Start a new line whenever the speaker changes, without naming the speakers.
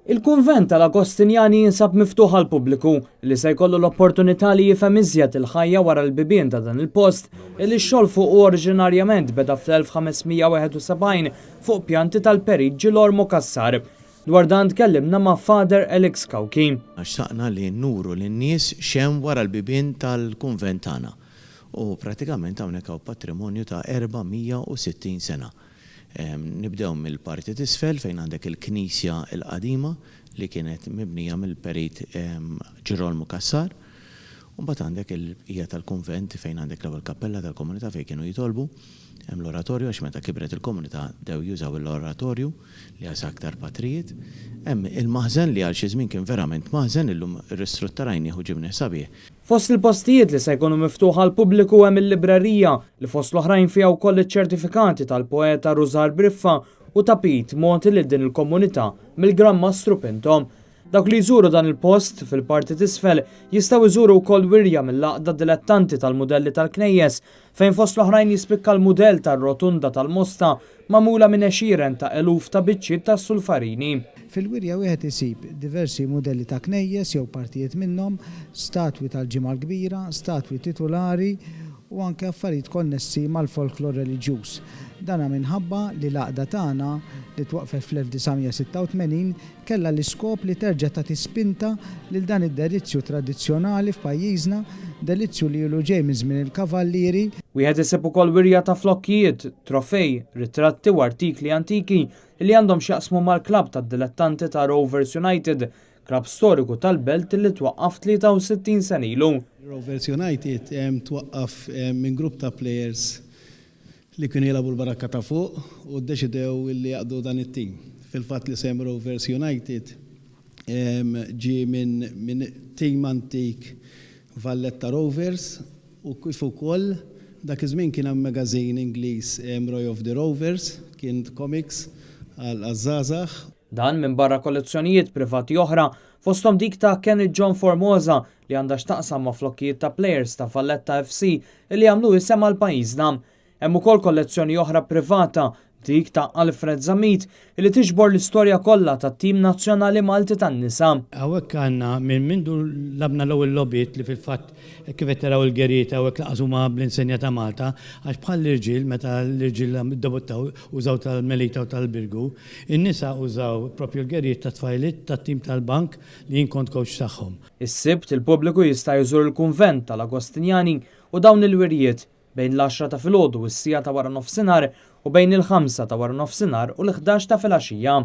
Il-kunvent tal-Agostinjani jinsab miftuħ għal pubbliku li se jkollu l-opportunità li jifhem iżjed il-ħajja wara l-bibien ta' dan il-post li x-xogħol fuq oriġinarjament beda fl-1571 fuq pjanti tal-Periġġi l-Ormo Kassar. Dwar dan tkellimna ma' Father Alex Kawki.
Xtaqna li nuru lin-nies xem wara l-bibien tal-kunvent tagħna. U pratikament hawnhekk hawn patrimonju ta' 460 sena. Nibdew mill-parti t'isfel fejn għandek il-Knisja l-qadima li kienet mibnija mill-Perit Ġirolmu Kassar. U mbagħad għandek il-bqija tal-kunvent fejn għandek l-ewwel kappella tal-komunità fejn kienu jitolbu. Hemm l-oratorju għax meta kibret il-komunità dew jużaw l-oratorju li għas aktar patrijiet. Hemm il-maħżen li għal xi żmien kien verament maħżen illum ristruttarajni u ġibni sabiħ.
Fost il-postijiet li se jkunu miftuħa għal pubbliku hemm il-librerija li fost l-oħrajn fiha wkoll iċ-ċertifikati tal-poeta Rużar Briffa u tapit moti lil din il-komunità mill-Gran Mastru Pinto. Dawk li jżuru dan il-post fil-parti t'isfel jistgħu jżuru wkoll wirja mill-laqda dilettanti tal-mudelli tal-knejjes fejn fost l-oħrajn jispikka l-mudell tar-rotunda tal-Mosta magħmula minn għexieren ta' eluf ta' biċċiet ta' sulfarini.
Fil-wirja wieħed isib diversi modelli ta' knejjes jew partijiet minnhom, statwi tal-ġimgħa l-kbira, statwi titolari u anke affarijiet konnessi mal-folklor reliġjuż. Dana minħabba li l-għaqda tagħna li twaqfet fl-1986 kellha l-iskop li terġa' tagħti spinta lil dan id-delizzju tradizzjonali f'pajjiżna, delizzju li ilu ġej minn żmien il-kavallieri.
Wieħed isib ukoll wirja ta' flokkijiet, trofej, ritratti u artikli antiki li għandhom x'jaqsmu mal-klabb tad-dilettanti ta' Rovers United, klabb storiku tal-Belt li twaqqaf 63 sen ilu.
Rovers United twaqqaf minn grupp ta' plejers li kienu jilagħbu l-barakka ta' fuq u ddeċidew li jaqdu dan it-tim. Fil-fatt li sem Rovers United ġi minn tim antik Valletta Rovers u kif ukoll dak iż-żmien kien hemm magażin Ingliż Roy of the Rovers, kien comics għal-żgħażagħ.
Dan minn barra kollezzjonijiet privati oħra fosthom dik ta' Kenneth John Formosa li għandha x'taqsam ma' flokkijiet ta' plejers ta' Valletta FC li għamlu isem għal pajjiżna. Hemm ukoll kollezzjoni oħra privata dik ta' Alfred Zamit li tiġbor l-istorja kollha tat-tim nazzjonali Malti tan-nisa.
Hawnhekk għandna minn mindu labna l-ewwel logħbiet li fil-fatt kif qed taraw il-geriet hawnhekk laqgħu ma' bl-insenja ta' Malta għax bħal l-irġiel meta l-irġiel debuttaw użaw tal-Melita u tal-Birgu, in-nisa użaw proprju l-geriet ta' tfajlit tat-tim tal-bank li jien kont coach tagħhom.
Is-sibt il-pubbliku jista' jżur il-kunvent tal-Agostinjani u dawn il-wirjiet bejn l-10 ta' filgħodu u s-sija ta' wara nofsinhar u bejn il-5 ta' wara nofsinhar u l-11 ta' filgħaxija.